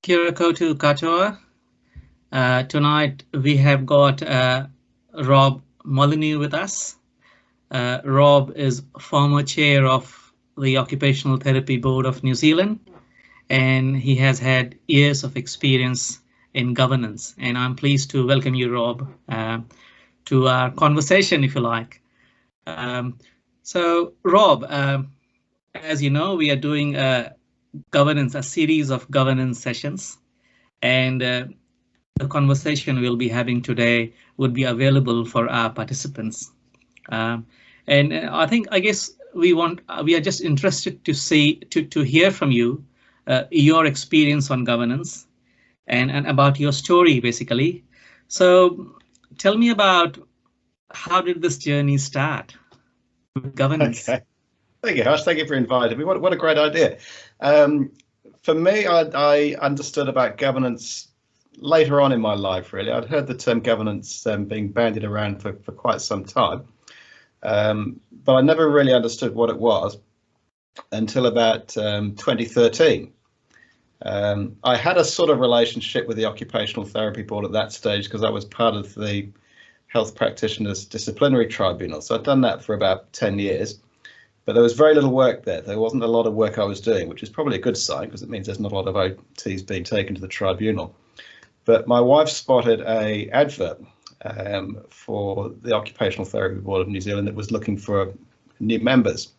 Kia ora koutou katoa. Tonight we have got Rob Molyneux with us. Rob is former chair of the Occupational Therapy Board of New Zealand, and he has had years of experience in governance. And I'm pleased to welcome you, Rob, to our conversation, if you like. So, Rob, as you know, we are doing a series of governance sessions, and the conversation we'll be having today would be available for our participants. And I guess we are just interested to hear from you, your experience on governance and about your story, basically. So tell me about how did this journey start with governance? Okay. Thank you, Harsh. Thank you for inviting me. What a great idea. For me, I understood about governance later on in my life, really. I'd heard the term governance being bandied around for quite some time, but I never really understood what it was until about 2013. I had a sort of relationship with the Occupational Therapy Board at that stage because I was part of the Health Practitioners Disciplinary Tribunal. So I'd done that for about 10 years. But there was very little work there. There wasn't a lot of work I was doing, which is probably a good sign because it means there's not a lot of OTs being taken to the tribunal. But my wife spotted an advert for the Occupational Therapy Board of New Zealand that was looking for new members.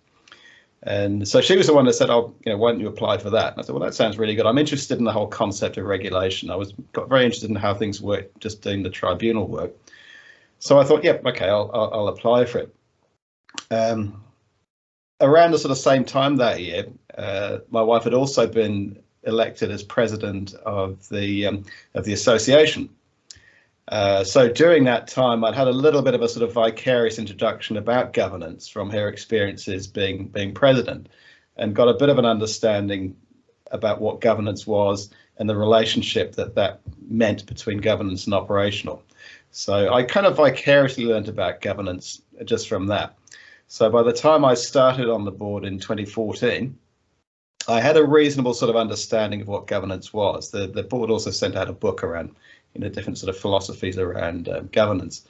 And so she was the one that said, "Oh, why don't you apply for that?" And I said, "Well, that sounds really good. I'm interested in the whole concept of regulation. Got very interested in how things work, just doing the tribunal work." So I thought, "Yep, okay, I'll apply for it." Around the sort of same time that year, my wife had also been elected as president of the association. So during that time, I'd had a little bit of a sort of vicarious introduction about governance from her experiences being president, and got a bit of an understanding about what governance was and the relationship that meant between governance and operational. So I kind of vicariously learned about governance just from that. So by the time I started on the board in 2014, I had a reasonable sort of understanding of what governance was. The board also sent out a book around, different sort of philosophies around governance,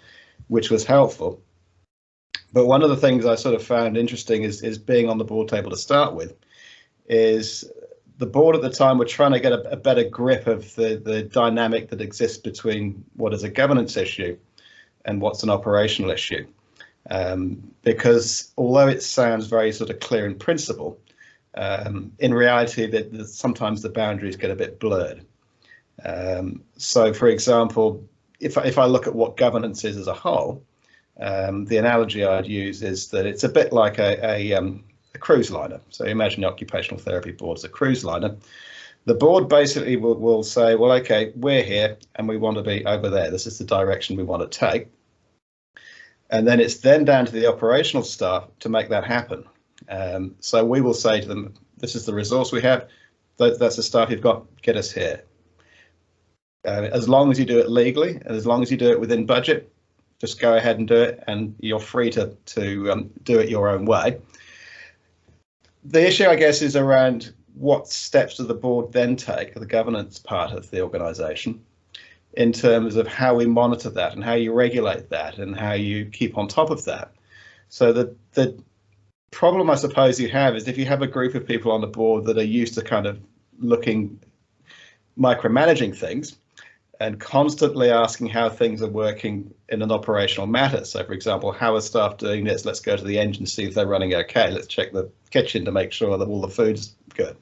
which was helpful. But one of the things I sort of found interesting is being on the board table to start with, is the board at the time were trying to get a better grip of the dynamic that exists between what is a governance issue and what's an operational issue. Because although it sounds very sort of clear in principle, in reality, that sometimes the boundaries get a bit blurred. So, for example, if I look at what governance is as a whole, the analogy I'd use is that it's a bit like a cruise liner. So imagine the Occupational Therapy Board as a cruise liner. The board basically will say, well, okay, we're here and we want to be over there. This is the direction we want to take. And then it's then down to the operational staff to make that happen. So we will say to them, this is the resource we have. That's the staff you've got. Get us here. As long as you do it legally and as long as you do it within budget, just go ahead and do it, and you're free to do it your own way. The issue, I guess, is around what steps does the board then take, the governance part of the organisation, in terms of how we monitor that and how you regulate that and how you keep on top of that. So the problem I suppose you have is if you have a group of people on the board that are used to kind of micromanaging things and constantly asking how things are working in an operational matter. So for example, how are staff doing this? Let's go to the engine, see if they're running okay. Let's check the kitchen to make sure that all the food's good.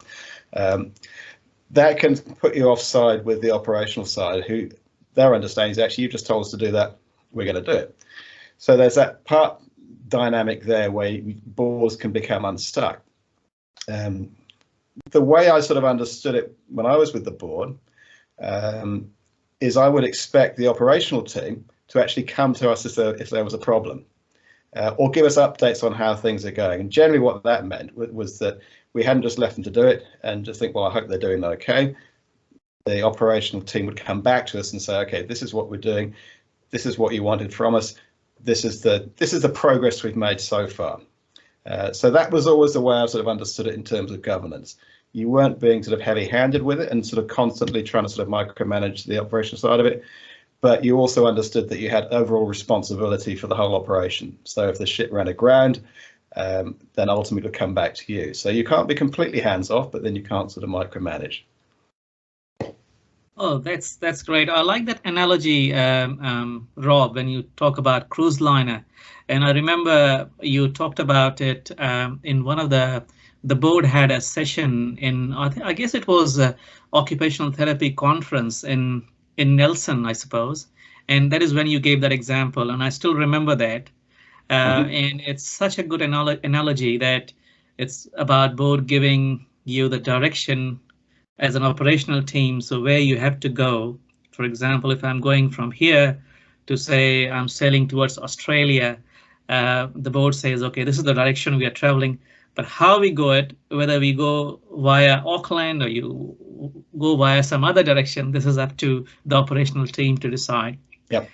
That can put you offside with the operational side, who their understanding is actually, you just told us to do that, we're going to do it. So there's that part dynamic there where boards can become unstuck. The way I sort of understood it when I was with the board is I would expect the operational team to actually come to us if there was a problem, or give us updates on how things are going. And generally what that meant was that we hadn't just left them to do it and just think, well, I hope they're doing okay. The operational team would come back to us and say, okay, this is what we're doing. This is what you wanted from us. This is the progress we've made so far. So that was always the way I sort of understood it in terms of governance. You weren't being sort of heavy-handed with it and sort of constantly trying to sort of micromanage the operational side of it, but you also understood that you had overall responsibility for the whole operation. So if the ship ran aground, then ultimately it'll come back to you. So you can't be completely hands-off, but then you can't sort of micromanage. Oh, that's great. I like that analogy, Rob, when you talk about cruise liner. And I remember you talked about it in one of the board had a session in, I guess it was a occupational therapy conference in Nelson, I suppose. And that is when you gave that example. And I still remember that. And it's such a good analogy that it's about board giving you the direction as an operational team. So where you have to go, for example, if I'm going from here to say I'm sailing towards Australia, the board says, OK, this is the direction we are traveling, but how we go it, whether we go via Auckland or you go via some other direction, this is up to the operational team to decide. Yep.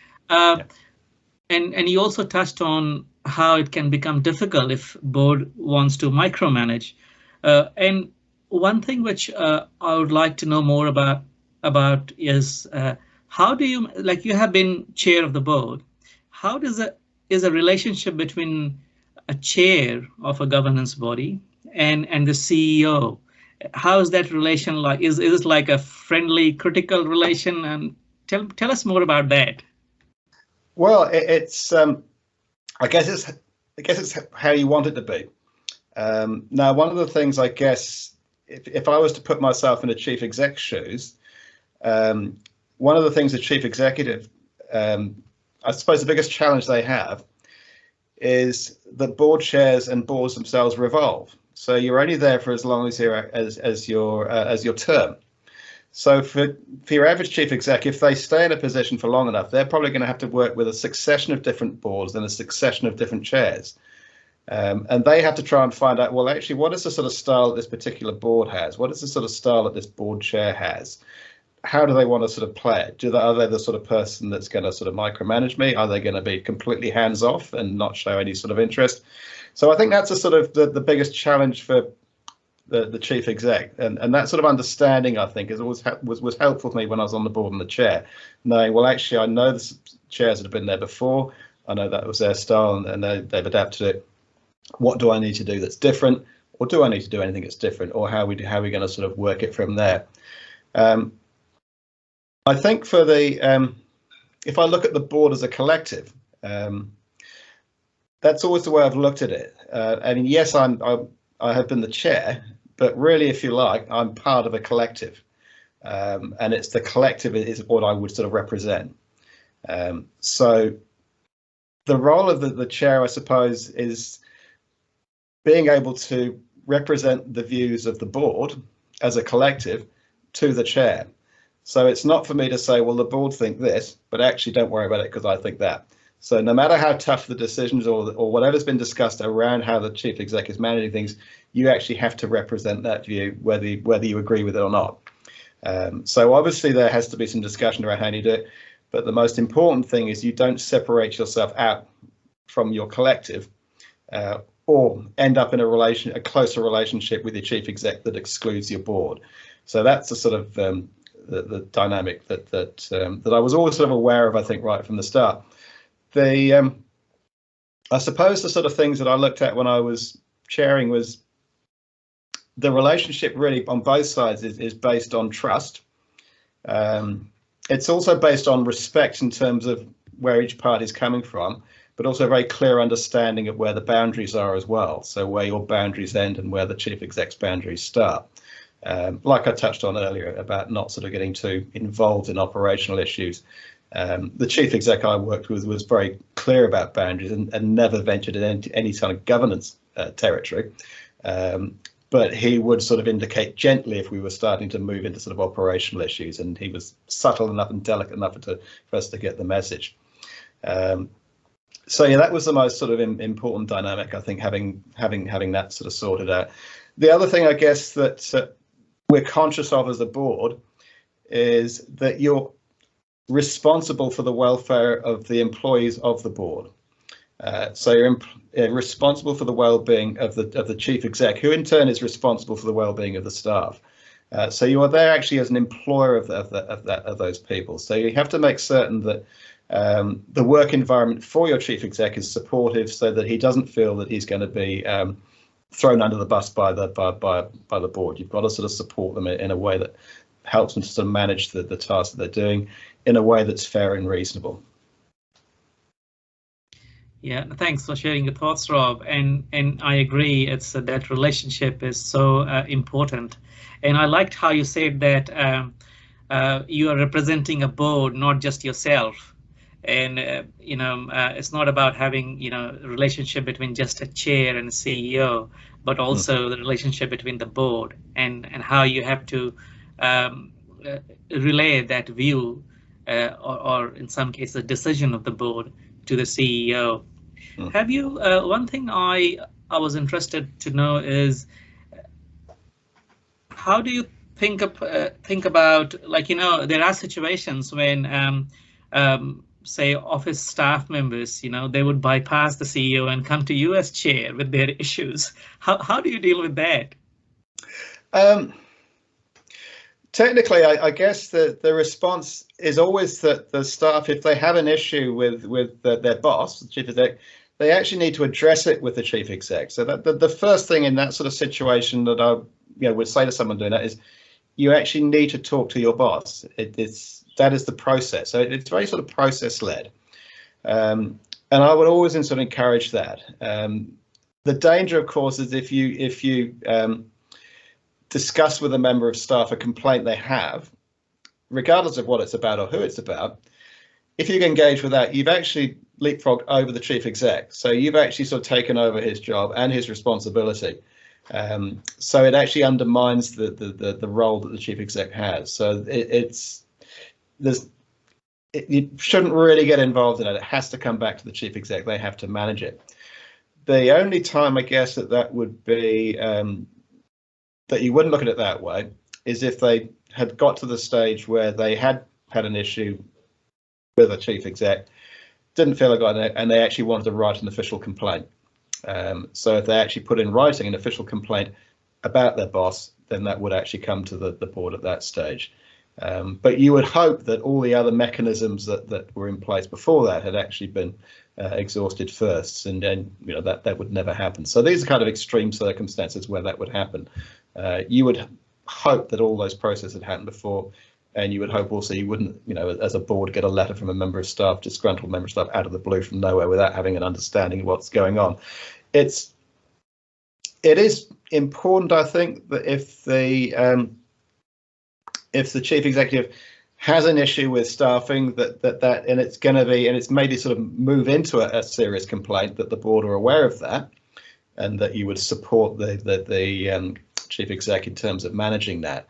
And you also touched on how it can become difficult if board wants to micromanage. And one thing which I would like to know more about is how do you, like you have been chair of the board, how is a relationship between a chair of a governance body and the CEO? How is that relation like? Is it like a friendly, critical relation? And tell us more about that. Well, it's I guess it's how you want it to be. Now, one of the things, I guess, if I was to put myself in a chief exec's shoes, one of the things the chief executive, I suppose the biggest challenge they have is that board chairs and boards themselves revolve. So you're only there for as long as your term. So for your average chief exec, if they stay in a position for long enough, they're probably going to have to work with a succession of different boards and a succession of different chairs. And they have to try and find out, well, actually, what is the sort of style that this particular board has? What is the sort of style that this board chair has? How do they want to sort of play it? Are they the sort of person that's going to sort of micromanage me? Are they going to be completely hands off and not show any sort of interest? So I think that's a sort of the biggest challenge for the chief exec, and that sort of understanding, I think, is always was helpful to me when I was on the board and the chair, knowing, well, actually, I know the chairs that have been there before. I know that was their style, and they've adapted it. What do I need to do that's different, or do I need to do anything that's different, or how are we going to sort of work it from there? I think for the if I look at the board as a collective, that's always the way I've looked at it. I mean, yes, I have been the chair, but really, if you like, I'm part of a collective, and it's the collective is what I would sort of represent. So the role of the chair, I suppose, is being able to represent the views of the board as a collective to the chair. So it's not for me to say, well, the board think this, but actually don't worry about it because I think that. So no matter how tough the decisions or whatever's been discussed around how the chief exec is managing things, you actually have to represent that view, whether you agree with it or not. So obviously there has to be some discussion around how you do it, but the most important thing is you don't separate yourself out from your collective or end up in a closer relationship with your chief exec that excludes your board. So that's the sort of the dynamic that I was always sort of aware of, I think, right from the start. I suppose the sort of things that I looked at when I was chairing was the relationship really on both sides is based on trust. It's also based on respect in terms of where each party is coming from, but also a very clear understanding of where the boundaries are as well. So where your boundaries end and where the chief exec's boundaries start. Like I touched on earlier about not sort of getting too involved in operational issues. The chief exec I worked with was very clear about boundaries and never ventured into any kind of governance territory. But he would sort of indicate gently if we were starting to move into sort of operational issues, and he was subtle enough and delicate enough for us to get the message. So yeah, that was the most sort of important dynamic, I think, having that sort of sorted out. The other thing, I guess, that we're conscious of as a board is that you're responsible for the welfare of the employees of the board. So you're responsible for the well-being of the chief exec, who in turn is responsible for the well-being of the staff. So you are there actually as an employer of those people. So you have to make certain that the work environment for your chief exec is supportive, so that he doesn't feel that he's going to be thrown under the bus by the board. You've got to sort of support them in a way that helps them to sort of manage the tasks that they're doing in a way that's fair and reasonable. Yeah, thanks for sharing your thoughts, Rob. And I agree. It's that relationship is so important. And I liked how you said that you are representing a board, not just yourself. And it's not about having a relationship between just a chair and a CEO, but also the relationship between the board and how you have to relay that view or in some cases the decision of the board to the CEO. Have you one thing I was interested to know is how do you think about, like, there are situations when say office staff members, they would bypass the CEO and come to you as chair with their issues. How do you deal with that? Technically, I guess the response is always that the staff, if they have an issue with their boss, the chief exec, they actually need to address it with the chief exec. So that the first thing in that sort of situation that I would say to someone doing that is, you actually need to talk to your boss. That is the process. So it's very sort of process led, and I would always sort of encourage that. The danger, of course, is if you discuss with a member of staff a complaint they have, regardless of what it's about or who it's about, if you engage with that, you've actually leapfrogged over the chief exec. So you've actually sort of taken over his job and his responsibility. So it actually undermines the role that the chief exec has. So you shouldn't really get involved in it. It has to come back to the chief exec. They have to manage it. The only time, I guess, that would be that you wouldn't look at it that way is if they had got to the stage where they had an issue with a chief exec, didn't feel like it, and they actually wanted to write an official complaint. So if they actually put in writing an official complaint about their boss, then that would actually come to the board at that stage. But you would hope that all the other mechanisms that were in place before that had actually been exhausted first, and then that would never happen. So these are kind of extreme circumstances where that would happen. You would hope that all those processes had happened before, and you would hope also you wouldn't, as a board, get a letter from a member of staff, disgruntled member of staff, out of the blue from nowhere without having an understanding of what's going on. It is important, I think, that if the chief executive has an issue with staffing, and it's maybe sort of move into a serious complaint, that the board are aware of that, and that you would support the chief exec in terms of managing that.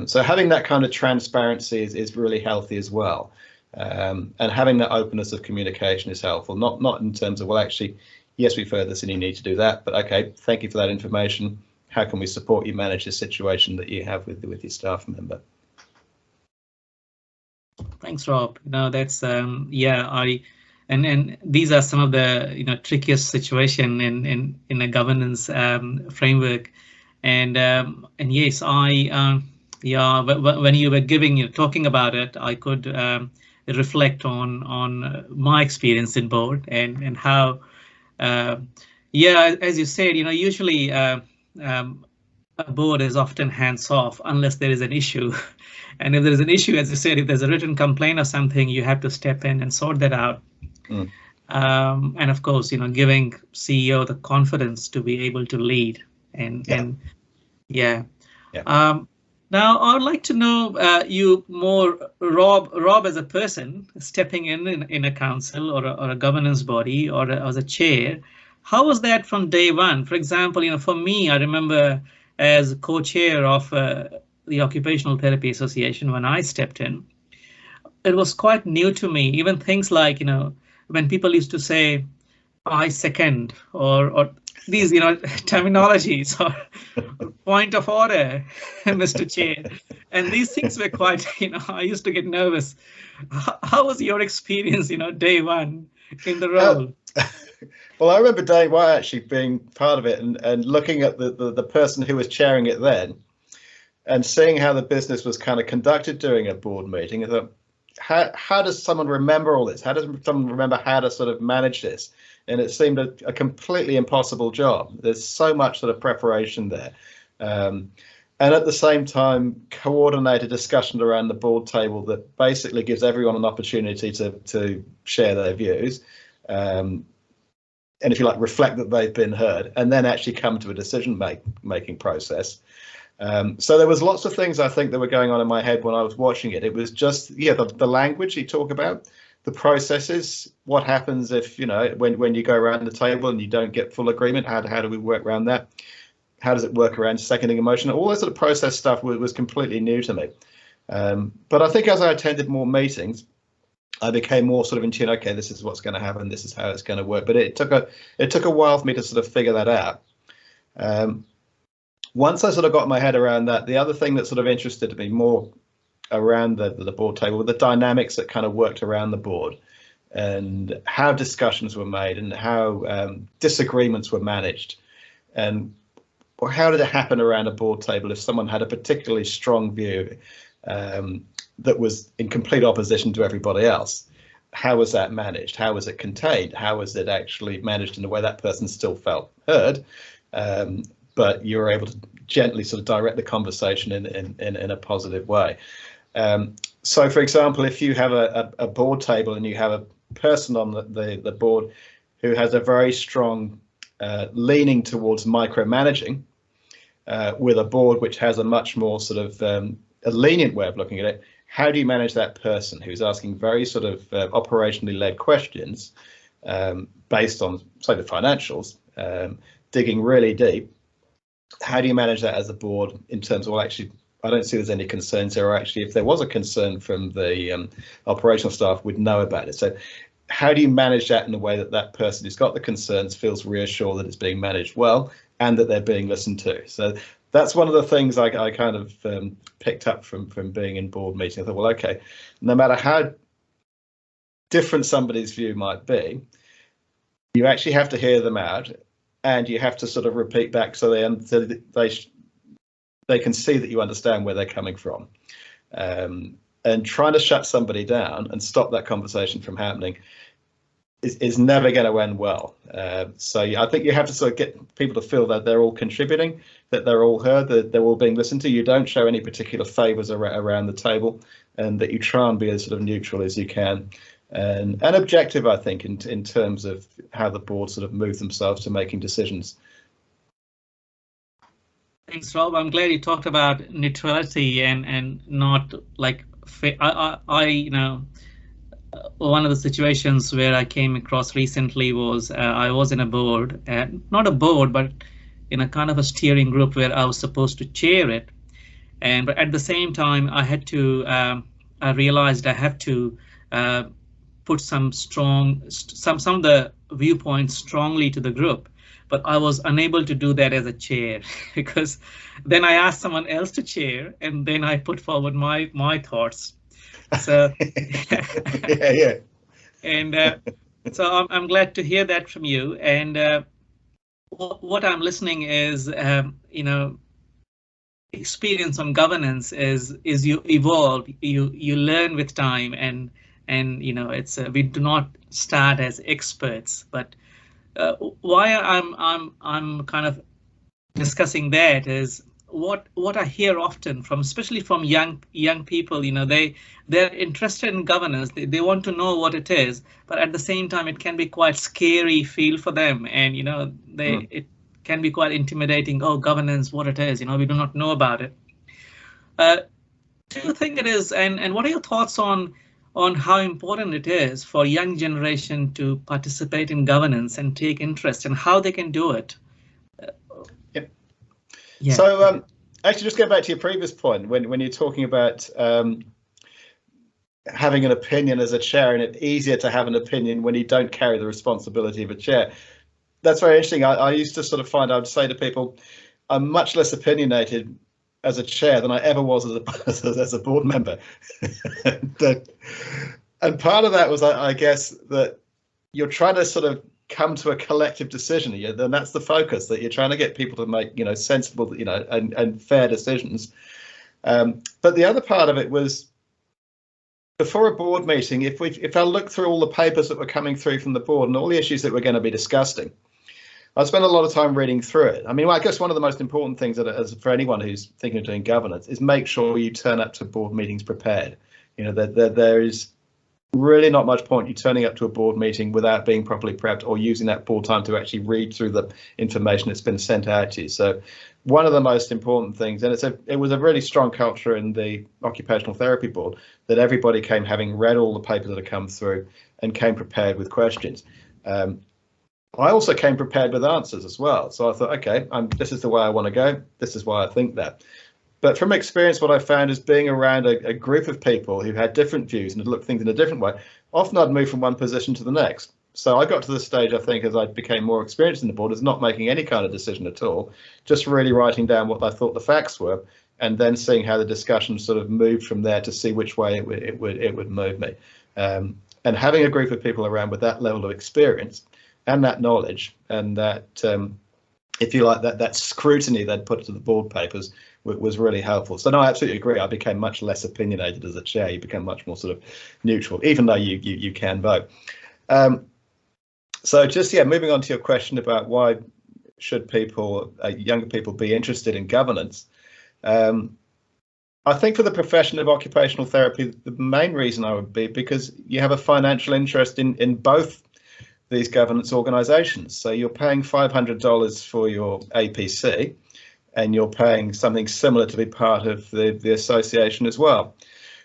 So having that kind of transparency is really healthy as well, and having that openness of communication is helpful. Not in terms of, well, actually, yes, we've heard this and you need to do that, but okay, thank you for that information. How can we support you manage the situation that you have with your staff member? Thanks, Rob. That's and these are some of the trickiest situation in a governance framework, and yes, when you were talking about it, I could reflect on my experience in board and how as you said, usually a board is often hands off unless there is an issue. And if there is an issue, as you said, if there's a written complaint or something, you have to step in and sort that out. And of course, giving CEO the confidence to be able to lead. Now, I would like to know you more, Rob, as a person stepping in a council or a governance body or as a chair. How was that from day one? For example, for me, I remember as co-chair of the Occupational Therapy Association, when I stepped in, it was quite new to me. Even things like, when people used to say, I second, or these, terminologies, or point of order, Mr. Chair. And these things were quite, I used to get nervous. How was your experience, day one in the role? Well, I remember day one actually being part of it and looking at the person who was chairing it then and seeing how the business was kind of conducted during a board meeting. I thought, how does someone remember all this? How does someone remember how to sort of manage this? And it seemed a completely impossible job. There's so much sort of preparation there. And at the same time, coordinate a discussion around the board table that basically gives everyone an opportunity to share their views. And if you like, reflect that they've been heard, and then actually come to a decision making process. So there was lots of things I think that were going on in my head when I was watching it. It was just, yeah, the language you talk about, the processes, what happens if, you know, when you go around the table and you don't get full agreement, how do we work around that? How does it work around seconding a motion? All that sort of process stuff was completely new to me. But I think as I attended more meetings, I became more sort of in tune. Okay, this is what's going to happen. This is how it's going to work. But it took a while for me to sort of figure that out. Once I sort of got my head around that, the other thing that sort of interested me more around the board table were the dynamics that kind of worked around the board, and how discussions were made, and how disagreements were managed, and how did it happen around a board table if someone had a particularly strong view that was in complete opposition to everybody else? How was that managed? How was it contained? How was it actually managed in a way that person still felt heard, but you were able to gently sort of direct the conversation in a positive way? So, for example, if you have a board table and you have a person on the board who has a very strong leaning towards micromanaging, with a board which has a much more sort of a lenient way of looking at it, how do you manage that person who's asking very sort of operationally led questions based on, say, the financials, digging really deep? How do you manage that as a board in terms of, well, actually, I don't see there's any concerns there, or actually, if there was a concern from the operational staff, we'd know about it. So how do you manage that in a way that that person who's got the concerns feels reassured that it's being managed well and that they're being listened to? So that's one of the things I kind of picked up from being in board meetings. I thought, well, okay, no matter how different somebody's view might be, you actually have to hear them out, and you have to sort of repeat back so they can see that you understand where they're coming from. And trying to shut somebody down and stop that conversation from happening is never going to end well. So I think you have to sort of get people to feel that they're all contributing, that they're all heard, that they're all being listened to. You don't show any particular favours around the table, and that you try and be as sort of neutral as you can, and objective, I think, in terms of how the board sort of move themselves to making decisions. Thanks, Rob. I'm glad you talked about neutrality and not like you know, one of the situations where I came across recently was I was in a board, not a board, but in a kind of a steering group where I was supposed to chair it. But at the same time, I had to, I realized I had to put some of the viewpoints strongly to the group. But I was unable to do that as a chair because then I asked someone else to chair, and then I put forward my thoughts. So yeah. And so I'm glad to hear that from you. And what I'm listening is, you know, experience on governance is you evolve, you learn with time, and you know, it's we do not start as experts, but why I'm kind of discussing that is what I hear often from, especially from young people. You know, they're interested in governance. They want to know what it is, but at the same time, it can be quite scary feel for them, and you know, it can be quite intimidating. Oh, governance, what it is? You know, we do not know about it. Do you think it is? And what are your thoughts on how important it is for young generation to participate in governance and take interest, and how they can do it? Yep. Yeah. So actually, just go back to your previous point when you're talking about having an opinion as a chair, and it's easier to have an opinion when you don't carry the responsibility of a chair. That's very interesting. I used to sort of find, I would say to people, I'm much less opinionated as a chair than I ever was as a board member. And part of that was, I guess, that you're trying to sort of come to a collective decision, then that's the focus, that you're trying to get people to make, sensible, and fair decisions. But the other part of it was, before a board meeting, if I look through all the papers that were coming through from the board and all the issues that we're going to be discussing, I spent a lot of time reading through it. I mean, I guess one of the most important things for anyone who's thinking of doing governance is make sure you turn up to board meetings prepared. There is really not much point you turning up to a board meeting without being properly prepped or using that board time to actually read through the information that's been sent out to you. So one of the most important things, and it was a really strong culture in the occupational therapy board, that everybody came having read all the papers that had come through and came prepared with questions. I also came prepared with answers as well. So I thought, okay, this is the way I want to go. This is why I think that. But from experience, what I found is being around a group of people who had different views and had looked at things in a different way, often I'd move from one position to the next. So I got to the stage, I think, as I became more experienced in the board, as not making any kind of decision at all, just really writing down what I thought the facts were, and then seeing how the discussion sort of moved from there to see which way it would move me. And having a group of people around with that level of experience and that knowledge, and that, if you like, that scrutiny they'd put to the board papers was really helpful. So no, I absolutely agree. I became much less opinionated as a chair. You become much more sort of neutral, even though you can vote. So just, moving on to your question about why should people, younger people, be interested in governance. I think for the profession of occupational therapy, the main reason I would be because you have a financial interest in both these governance organisations. So you're paying $500 for your APC, and you're paying something similar to be part of the association as well.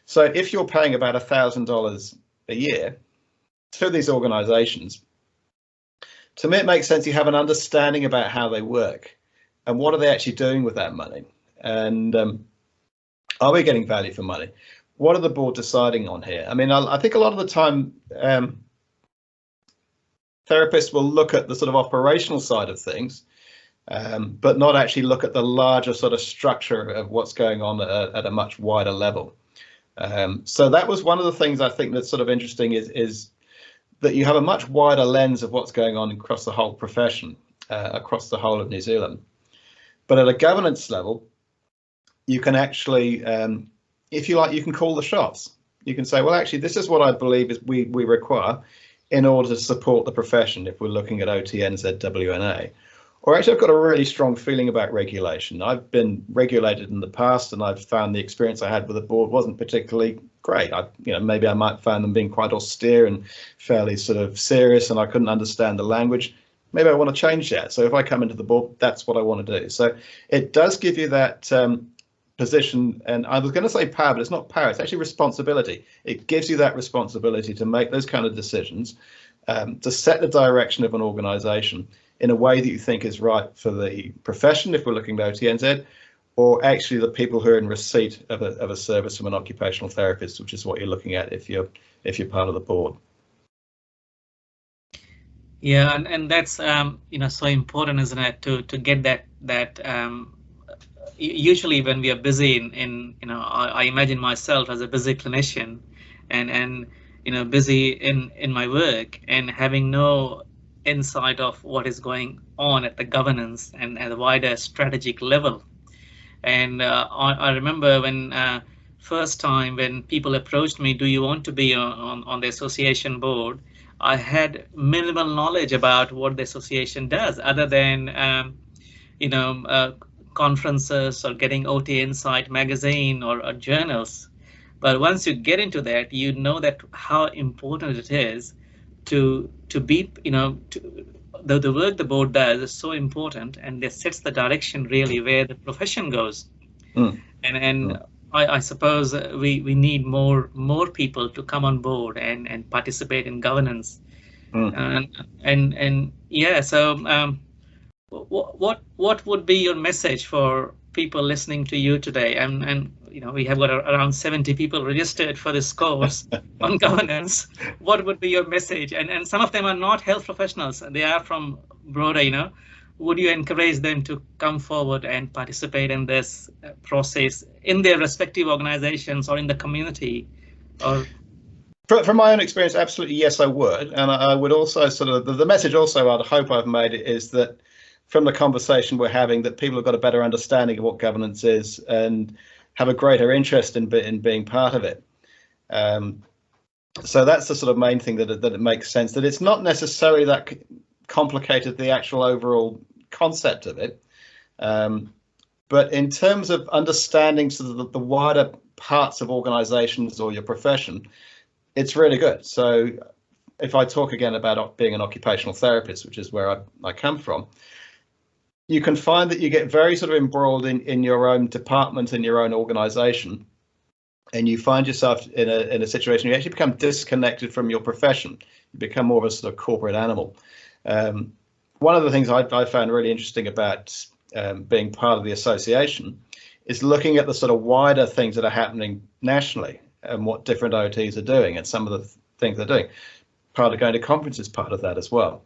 So if you're paying about $1,000 a year to these organisations, to me it makes sense you have an understanding about how they work and what are they actually doing with that money, and are we getting value for money? What are the board deciding on here? I mean, I think a lot of the time therapists will look at the sort of operational side of things, but not actually look at the larger sort of structure of what's going on at a much wider level. So that was one of the things I think that's sort of interesting, is that you have a much wider lens of what's going on across the whole profession, across the whole of New Zealand. But at a governance level, you can actually, if you like, you can call the shots. You can say, well, actually, this is what I believe is we require in order to support the profession if we're looking at OTNZ WNA. Or actually, I've got a really strong feeling about regulation. I've been regulated in the past, and I've found the experience I had with the board wasn't particularly great. Maybe I might find them being quite austere and fairly sort of serious, and I couldn't understand the language. Maybe I want to change that. So if I come into the board, that's what I want to do. So it does give you that position, and I was going to say power, but it's not power, it's actually responsibility. It gives you that responsibility to make those kind of decisions, to set the direction of an organisation in a way that you think is right for the profession, if we're looking at OTNZ, or actually the people who are in receipt of a service from an occupational therapist, which is what you're looking at if you're part of the board. Yeah, and that's so important, isn't it, to get that usually when we are busy in I imagine myself as a busy clinician and busy in my work and having no insight of what is going on at the governance and at the wider strategic level. And I remember when first time when people approached me, do you want to be on the association board? I had minimal knowledge about what the association does, other than conferences or getting OT Insight magazine or journals. But once you get into that, you know that how important it is to be, the work the board does is so important, and it sets the direction really where the profession goes. I suppose we need more people to come on board and participate in governance. And yeah, so what would be your message for people listening to you today? And we have got around 70 people registered for this course on governance. What would be your message? And some of them are not health professionals, they are from broader, would you encourage them to come forward and participate in this process in their respective organizations or in the community? Or From my own experience, absolutely, yes, I would. And I would also sort of, the message also I'd hope I've made is that from the conversation we're having, that people have got a better understanding of what governance is and have a greater interest in being part of it. So that's the sort of main thing, that it makes sense, that it's not necessarily that complicated, the actual overall concept of it. But in terms of understanding sort of the wider parts of organizations or your profession, it's really good. So if I talk again about being an occupational therapist, which is where I come from, you can find that you get very sort of embroiled in your own department, in your own organization, and you find yourself in a situation where you actually become disconnected from your profession. You become more of a sort of corporate animal. One of the things I found really interesting about being part of the association is looking at the sort of wider things that are happening nationally and what different OTs are doing and some of the things they're doing. Part of going to conferences, part of that as well.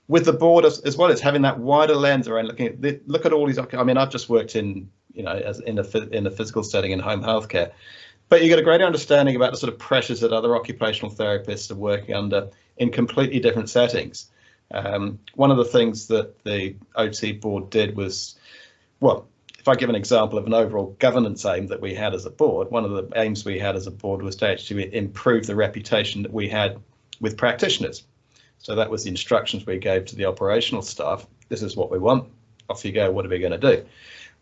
With the board as well, it's having that wider lens around looking at look at all these. I mean, I've just worked in, you know, as in a physical setting in home healthcare, but you get a greater understanding about the sort of pressures that other occupational therapists are working under in completely different settings. One of the things that the OT board did was, well, if I give an example of an overall governance aim that we had as a board, one of the aims we had as a board was to actually improve the reputation that we had with practitioners. So that was the instructions we gave to the operational staff. This is what we want. Off you go. What are we going to do?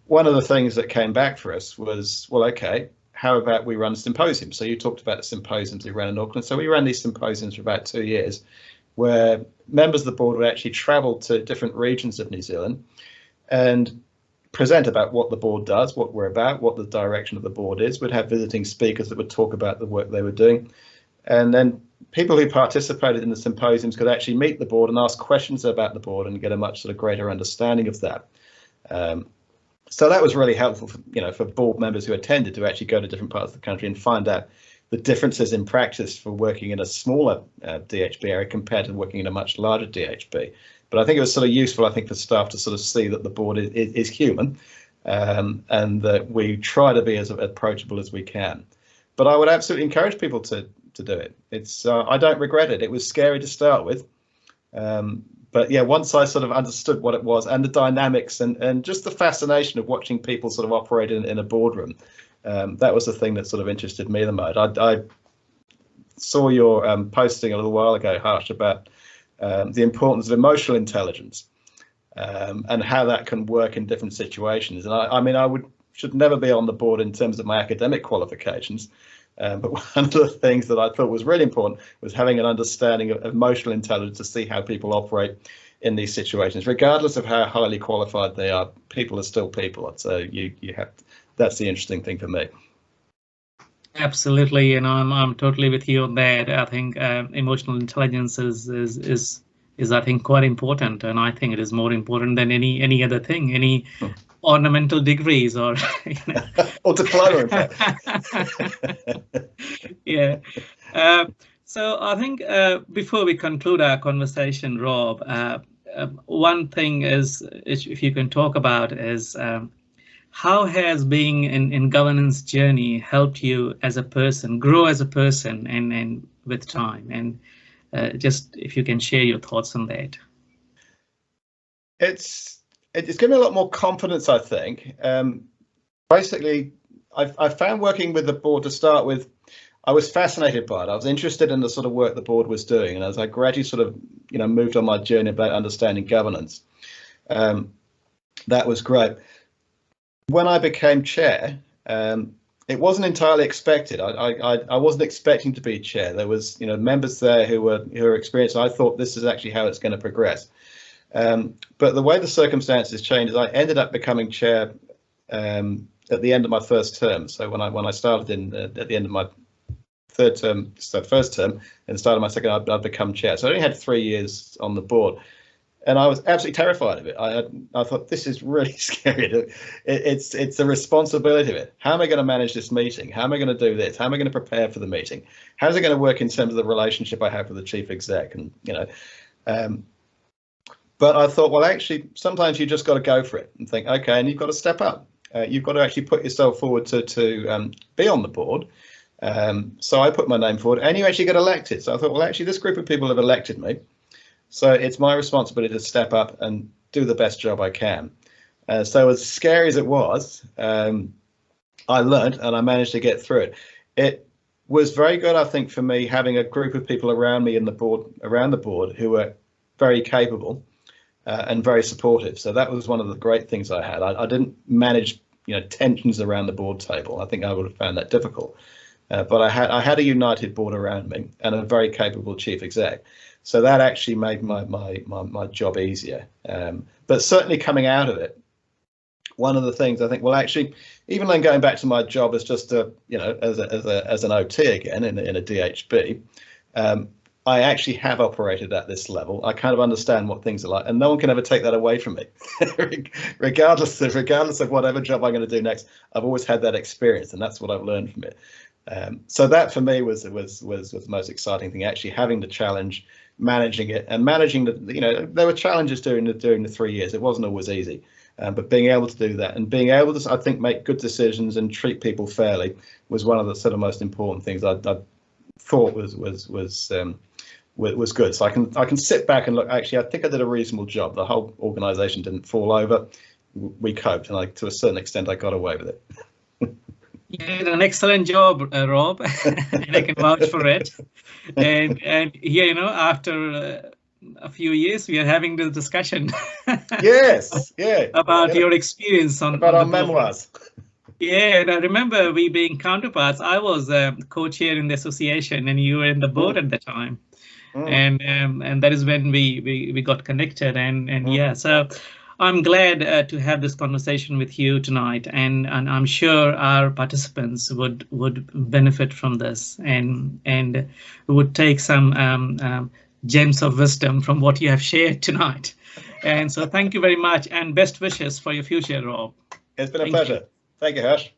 One of the things that came back for us was, well, OK, how about we run symposiums? So you talked about the symposiums we ran in Auckland. So we ran these symposiums for about 2 years, where members of the board would actually travel to different regions of New Zealand and present about what the board does, what we're about, what the direction of the board is. We'd have visiting speakers that would talk about the work they were doing. And then people who participated in the symposiums could actually meet the board and ask questions about the board and get a much sort of greater understanding of that. So that was really helpful for, you know, for board members who attended to actually go to different parts of the country and find out the differences in practice for working in a smaller DHB area compared to working in a much larger DHB. But I think it was sort of useful, I think, for staff to sort of see that the board is human, and that we try to be as approachable as we can. But I would absolutely encourage people to do it. It's I don't regret it. It was scary to start with. But yeah, once I sort of understood what it was and the dynamics and just the fascination of watching people sort of operate in a boardroom, that was the thing that sort of interested me the most. I saw your posting a little while ago, Harsh, about the importance of emotional intelligence and how that can work in different situations. And I mean, should never be on the board in terms of my academic qualifications. But one of the things that I thought was really important was having an understanding of emotional intelligence to see how people operate in these situations, regardless of how highly qualified they are. People are still people. So you have, that's the interesting thing for me. Absolutely, and I'm totally with you on that. I think emotional intelligence is I think quite important, and I think it is more important than any other thing, any ornamental degrees or you know. Or diploma, in fact. Yeah. So I think before we conclude our conversation, Rob, one thing is if you can talk about is how has being in governance journey helped you as a person grow as a person and with time, and just if you can share your thoughts on that. It's given me a lot more confidence, I think. Basically, I found working with the board to start with, I was fascinated by it. I was interested in the sort of work the board was doing, and as I gradually sort of, you know, moved on my journey about understanding governance, that was great. When I became chair, it wasn't entirely expected. I wasn't expecting to be chair. There was, you know, members there who were experienced. I thought this is actually how it's going to progress. But the way the circumstances changed is I ended up becoming chair at the end of my first term. So when I started at the end of my first term and started my second, I'd become chair. So I only had 3 years on the board, and I was absolutely terrified of it. I thought, this is really scary. It's the responsibility of it. How am I going to manage this meeting? How am I going to do this? How am I going to prepare for the meeting? How's it going to work in terms of the relationship I have with the chief exec? And you know. But I thought, well, actually, sometimes you just got to go for it and think, OK, and you've got to step up. You've got to actually put yourself forward to be on the board. So I put my name forward, and you actually get elected. So I thought, well, actually, this group of people have elected me, so it's my responsibility to step up and do the best job I can. So as scary as it was, I learned and I managed to get through it. It was very good, I think, for me, having a group of people around me in the board, around the board, who were very capable and very supportive. So that was one of the great things I had. I didn't manage, tensions around the board table. I think I would have found that difficult. But I had a united board around me and a very capable chief exec. So that actually made my job easier. But certainly coming out of it, one of the things I think, well, actually, even then going back to my job as just a, as an OT again in a DHB, I actually have operated at this level. I kind of understand what things are like, and no one can ever take that away from me, regardless of whatever job I'm going to do next. I've always had that experience, and that's what I've learned from it. So that for me was the most exciting thing, actually having the challenge, managing it, and managing the, there were challenges during the 3 years. It wasn't always easy, but being able to do that and being able to, I think, make good decisions and treat people fairly was one of the sort of most important things I thought was good. So I can sit back and look. Actually, I think I did a reasonable job. The whole organisation didn't fall over. We coped, and to a certain extent, I got away with it. You did an excellent job, Rob, and I can vouch for it. And here, after a few years, we are having this discussion. Yes, yeah. About your experience about our memoirs. Yeah, and I remember we being counterparts. I was co-chair in the association, and you were in the board at the time. And that is when we got connected. And yeah, so I'm glad to have this conversation with you tonight, and I'm sure our participants would benefit from this and would take some gems of wisdom from what you have shared tonight. And so thank you very much, and best wishes for your future, Rob. It's been a pleasure. Thank you, Harsh.